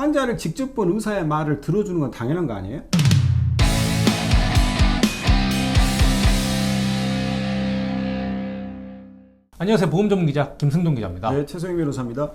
환자를 직접 본 의사의 말을 들어주는 건 당연한 거 아니에요? 안녕하세요. 보험 전문 기자 김승동 기자입니다. 네, 최성희 변호사입니다.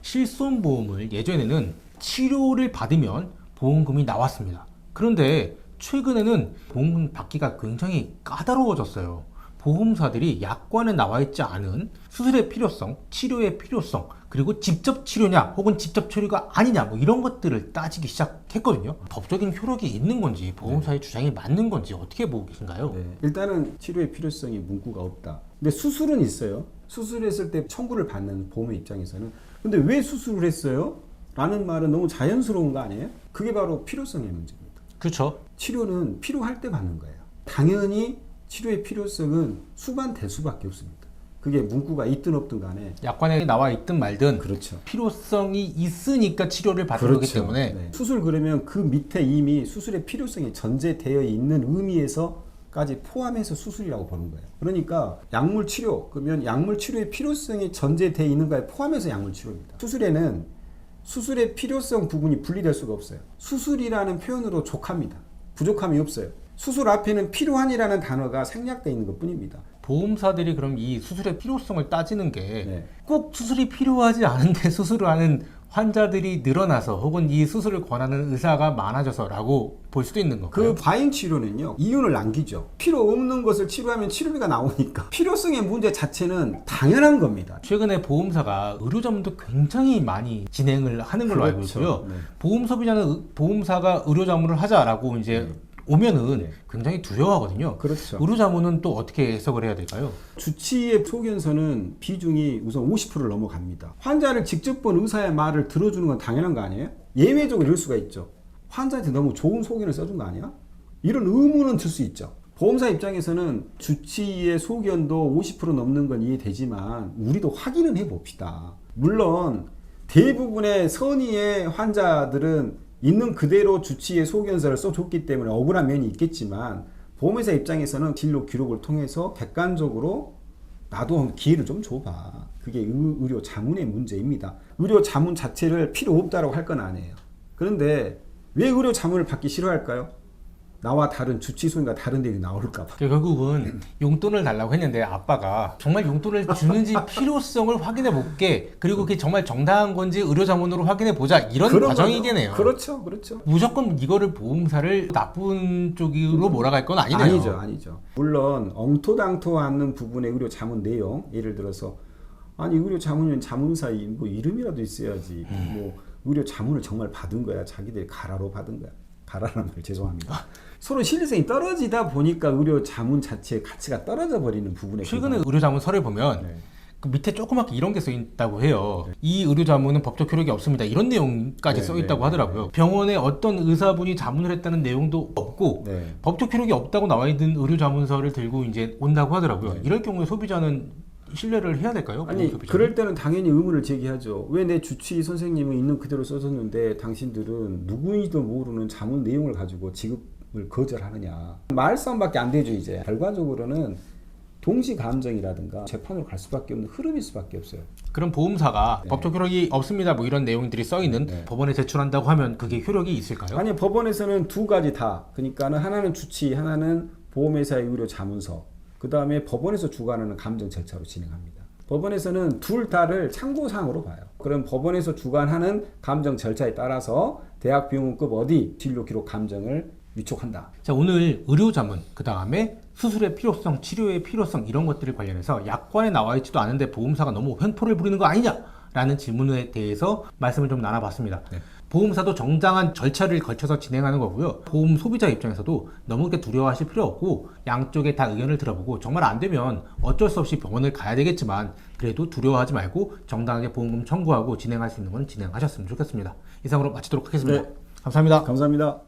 실손보험을 예전에는 치료를 받으면 보험금이 나왔습니다. 그런데 최근에는 보험금 받기가 굉장히 까다로워졌어요. 보험사들이 약관에 나와 있지 않은 수술의 필요성, 치료의 필요성, 그리고 직접 치료냐 혹은 직접 치료가 아니냐 뭐 이런 것들을 따지기 시작했거든요. 법적인 효력이 있는 건지 보험사의 주장이 맞는 건지 어떻게 보고 계신가요? 네, 일단은 치료의 필요성이 문구가 없다. 근데 수술은 있어요. 수술했을 때 청구를 받는 보험의 입장에서는. 근데 왜 수술을 했어요? 라는 말은 너무 자연스러운 거 아니에요? 그게 바로 필요성의 문제입니다. 그렇죠. 치료는 필요할 때 받는 거예요. 당연히 치료의 필요성은 수반될 수밖에 없습니다. 그게 문구가 있든 없든 간에. 약관에 나와 있든 말든 그렇죠. 필요성이 있으니까 치료를 받는 거기 때문에 네. 수술 그러면 그 밑에 이미 수술의 필요성이 전제되어 있는 의미에서까지 포함해서 수술이라고 보는 거예요. 그러니까 약물 치료 그러면 약물 치료의 필요성이 전제되어 있는 거에 포함해서 약물 치료입니다. 수술에는 수술의 필요성 부분이 분리될 수가 없어요. 수술이라는 표현으로 족합니다. 부족함이 없어요. 수술 앞에는 필요한이라는 단어가 생략되어 있는 것 뿐입니다. 보험사들이 그럼 이 수술의 필요성을 따지는 게 꼭 네. 수술이 필요하지 않은데 수술을 하는 환자들이 늘어나서 혹은 이 수술을 권하는 의사가 많아져서라고 볼 수도 있는 건가요? 그 과잉 치료는요, 이윤을 남기죠. 필요 없는 것을 치료하면 치료비가 나오니까 필요성의 문제 자체는 당연한 겁니다. 최근에 보험사가 의료 자문도 굉장히 많이 진행을 하는 걸로 알고 그렇죠. 있고요. 네. 보험 소비자는 보험사가 의료 자문을 하자라고 이제 오면은 네. 굉장히 두려워하거든요. 그렇죠. 의료 자문은 또 어떻게 해석을 해야 될까요? 주치의 소견서는 비중이 우선 50%를 넘어갑니다. 환자를 직접 본 의사의 말을 들어주는 건 당연한 거 아니에요? 예외적으로 이럴 수가 있죠. 환자한테 너무 좋은 소견을 써준 거 아니야? 이런 의문은 들 수 있죠. 보험사 입장에서는 주치의 소견도 50% 넘는 건 이해되지만 우리도 확인은 해봅시다. 물론 대부분의 선의의 환자들은 있는 그대로 주치의 소견서를 써줬기 때문에 억울한 면이 있겠지만 보험회사 입장에서는 진료 기록을 통해서 객관적으로 나도 기회를 좀 줘봐. 그게 의료 자문의 문제입니다. 의료 자문 자체를 필요 없다라고 할 건 아니에요. 그런데 왜 의료 자문을 받기 싫어할까요? 나와 다른 주치 소견과 다른 데이 나올까 봐. 결국은 용돈을 달라고 했는데 아빠가 정말 용돈을 주는지 필요성을 확인해 볼게, 그리고 그게 정말 정당한 건지 의료 자문으로 확인해 보자, 이런 과정이겠네요. 그렇죠. 그렇죠. 무조건 이거를 보험사를 나쁜 쪽으로 몰아갈 건 아니네요. 아니죠. 물론 엉토당토 않는 부분의 의료 자문 내용, 예를 들어서 아니 의료 자문이면 자문사이 뭐 이름이라도 있어야지. 뭐 의료 자문을 정말 받은 거야. 자기들이 가라로 받은 거야. 가라라는 말 죄송합니다. 서로 신뢰성이 떨어지다 보니까 의료 자문 자체의 가치가 떨어져 버리는 부분에 최근에 의료 자문서를 보면 그 밑에 조그맣게 이런 게 써 있다고 해요. 이 의료 자문은 법적 효력이 없습니다. 이런 내용까지 써 있다고 하더라고요. 병원에 어떤 의사분이 자문을 했다는 내용도 없고 법적 효력이 없다고 나와 있는 의료 자문서를 들고 이제 온다고 하더라고요. 이럴 경우에 소비자는 신뢰를 해야 될까요? 아니 그럴 때는 당연히 의문을 제기하죠. 왜 내 주치 선생님은 있는 그대로 써줬는데 당신들은 누구인지도 모르는 자문 내용을 가지고 지급을 거절하느냐. 말싸움밖에 안 되죠. 이제 결과적으로는 동시 감정이라든가 재판으로 갈 수밖에 없는 흐름일 수밖에 없어요. 그럼 보험사가 법적 효력이 없습니다 뭐 이런 내용들이 써 있는 법원에 제출한다고 하면 그게 효력이 있을까요? 아니 법원에서는 두 가지 다. 그러니까는 하나는 주치, 하나는 보험회사의 의료 자문서. 그 다음에 법원에서 주관하는 감정 절차로 진행합니다. 법원에서는 둘 다를 참고사항으로 봐요. 그럼 법원에서 주관하는 감정 절차에 따라서 대학병원급 어디 진료 기록 감정을 위촉한다. 자, 오늘 의료 자문, 그 다음에 수술의 필요성, 치료의 필요성 이런 것들을 관련해서 약관에 나와 있지도 않은데 보험사가 너무 횡포를 부리는 거 아니냐라는 질문에 대해서 말씀을 좀 나눠봤습니다. 보험사도 정당한 절차를 거쳐서 진행하는 거고요. 보험 소비자 입장에서도 너무 그렇게 두려워하실 필요 없고 양쪽에 다 의견을 들어보고 정말 안 되면 어쩔 수 없이 병원을 가야 되겠지만 그래도 두려워하지 말고 정당하게 보험금 청구하고 진행할 수 있는 건 진행하셨으면 좋겠습니다. 이상으로 마치도록 하겠습니다. 감사합니다. 감사합니다.